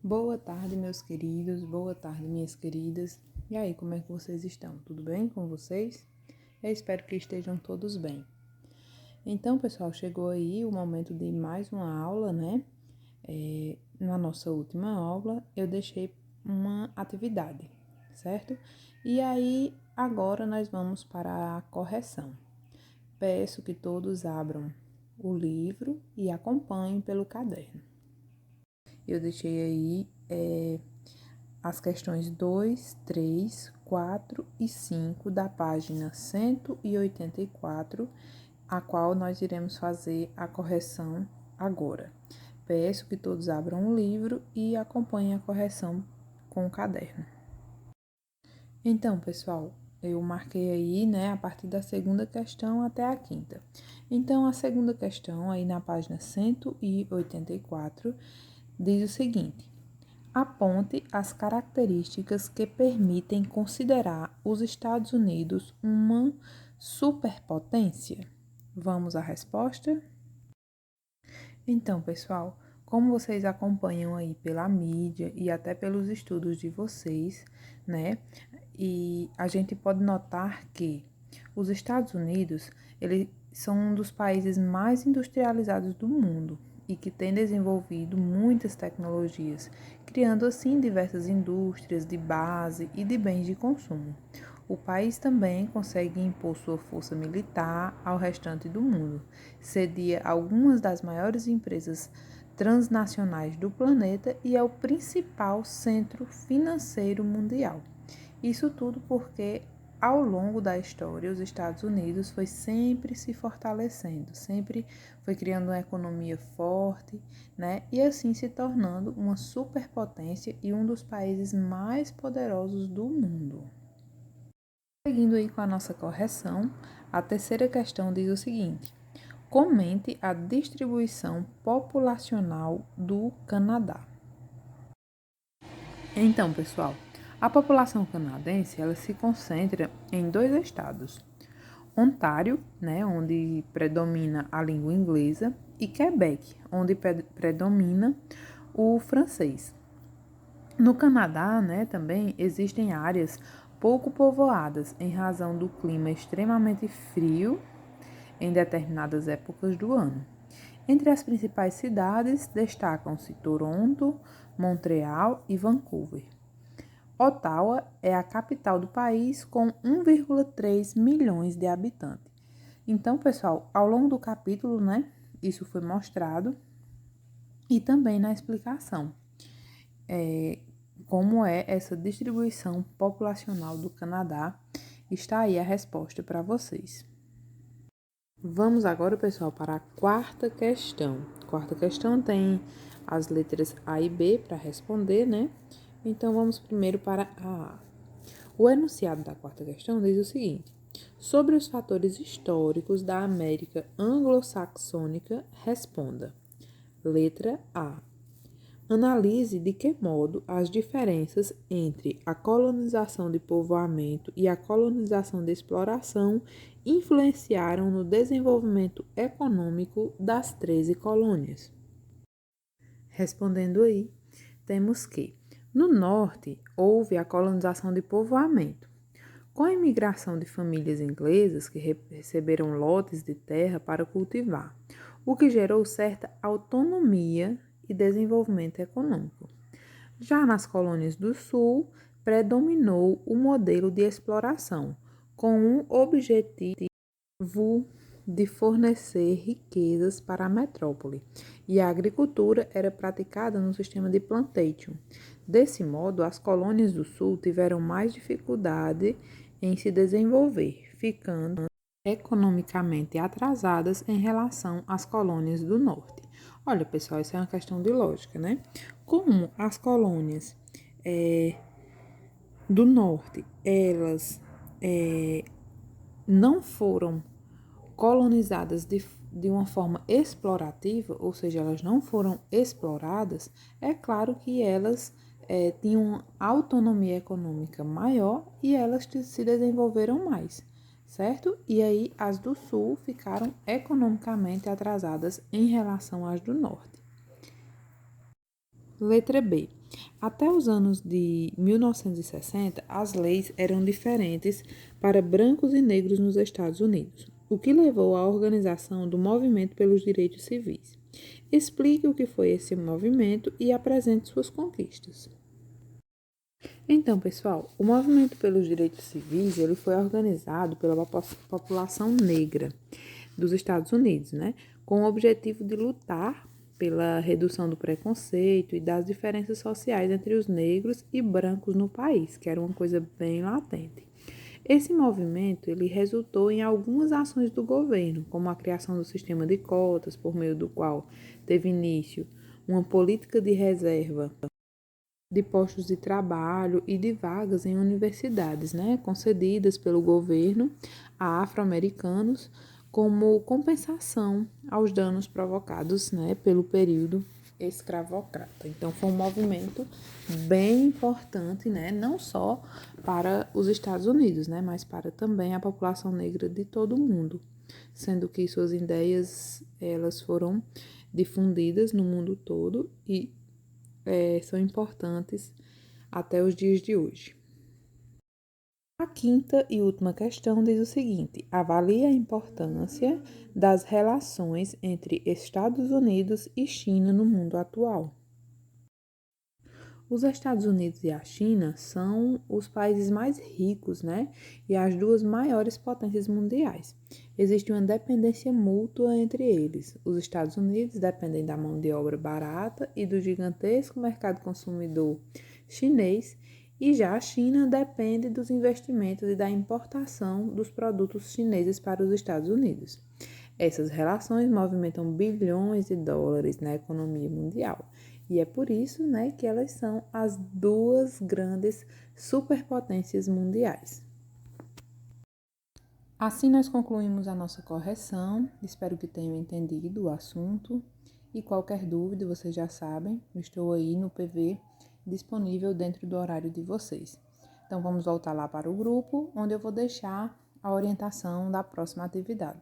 Boa tarde, meus queridos. Boa tarde, minhas queridas. E aí, como é que vocês estão? Tudo bem com vocês? Eu espero que estejam todos bem. Então, pessoal, chegou aí o momento de mais uma aula, né? Na nossa última aula, eu deixei uma atividade, certo? E aí, agora nós vamos para a correção. Peço que todos abram o livro e acompanhem pelo caderno. Eu deixei aí as questões 2, 3, 4 e 5 da página 184, a qual nós iremos fazer a correção agora. Peço que todos abram o livro e acompanhem a correção com o caderno. Então, pessoal, eu marquei aí, né, a partir da segunda questão até a quinta. Então, a segunda questão, aí na página 184, diz o seguinte: aponte as características que permitem considerar os Estados Unidos uma superpotência. Vamos à resposta? Então, pessoal, como vocês acompanham aí pela mídia e até pelos estudos de vocês, né? E a gente pode notar que os Estados Unidos, eles são um dos países mais industrializados do mundo e que tem desenvolvido muitas tecnologias, criando assim diversas indústrias de base e de bens de consumo. O país também consegue impor sua força militar ao restante do mundo, cedia algumas das maiores empresas transnacionais do planeta e é o principal centro financeiro mundial. Isso tudo porque, ao longo da história, os Estados Unidos foi sempre se fortalecendo, sempre foi criando uma economia forte, né? E assim se tornando uma superpotência e um dos países mais poderosos do mundo. Seguindo aí com a nossa correção, a terceira questão diz o seguinte: comente a distribuição populacional do Canadá. Então, pessoal, a população canadense ela se concentra em dois estados: Ontário, né, onde predomina a língua inglesa, e Quebec, onde predomina o francês. No Canadá, né, também existem áreas pouco povoadas em razão do clima extremamente frio em determinadas épocas do ano. Entre as principais cidades destacam-se Toronto, Montreal e Vancouver. Ottawa é a capital do país com 1,3 milhões de habitantes. Então, pessoal, ao longo do capítulo, né, isso foi mostrado e também na explicação. Como é essa distribuição populacional do Canadá, está aí a resposta para vocês. Vamos agora, pessoal, para a quarta questão. A quarta questão tem as letras A e B para responder, né? Então, vamos primeiro para a A. O enunciado da quarta questão diz o seguinte: sobre os fatores históricos da América anglo-saxônica, responda. Letra A. Analise de que modo as diferenças entre a colonização de povoamento e a colonização de exploração influenciaram no desenvolvimento econômico das 13 colônias. Respondendo aí, temos que, no norte, houve a colonização de povoamento. Com a imigração de famílias inglesas que receberam lotes de terra para cultivar, o que gerou certa autonomia e desenvolvimento econômico. Já nas colônias do sul, predominou o modelo de exploração, com um objetivo de fornecer riquezas para a metrópole, e a agricultura era praticada no sistema de plantation. Desse modo, as colônias do sul tiveram mais dificuldade em se desenvolver, ficando economicamente atrasadas em relação às colônias do norte. Olha, pessoal, isso é uma questão de lógica, né? Como as colônias do norte, elas não foram colonizadas de uma forma explorativa, ou seja, elas não foram exploradas, é claro que elas tinham uma autonomia econômica maior e elas se desenvolveram mais, certo? E aí as do sul ficaram economicamente atrasadas em relação às do norte. Letra B. Até os anos de 1960, as leis eram diferentes para brancos e negros nos Estados Unidos, o que levou à organização do Movimento pelos Direitos Civis. Explique o que foi esse movimento e apresente suas conquistas. Então, pessoal, o Movimento pelos Direitos Civis ele foi organizado pela população negra dos Estados Unidos, né, com o objetivo de lutar pela redução do preconceito e das diferenças sociais entre os negros e brancos no país, que era uma coisa bem latente. Esse movimento ele resultou em algumas ações do governo, como a criação do sistema de cotas, por meio do qual teve início uma política de reserva de postos de trabalho e de vagas em universidades, né, concedidas pelo governo a afro-americanos como compensação aos danos provocados, né, pelo período escravocrata. Então, foi um movimento bem importante, né, não só para os Estados Unidos, né, mas para também a população negra de todo o mundo, sendo que suas ideias elas foram difundidas no mundo todo e são importantes até os dias de hoje. A quinta e última questão diz o seguinte: avalie a importância das relações entre Estados Unidos e China no mundo atual. Os Estados Unidos e a China são os países mais ricos, né? E as duas maiores potências mundiais. Existe uma dependência mútua entre eles. Os Estados Unidos dependem da mão de obra barata e do gigantesco mercado consumidor chinês, e já a China depende dos investimentos e da importação dos produtos chineses para os Estados Unidos. Essas relações movimentam bilhões de dólares na economia mundial. E é por isso, né, que elas são as duas grandes superpotências mundiais. Assim nós concluímos a nossa correção. Espero que tenham entendido o assunto. E qualquer dúvida, vocês já sabem, eu estou aí no PV disponível dentro do horário de vocês. Então vamos voltar lá para o grupo, onde eu vou deixar a orientação da próxima atividade.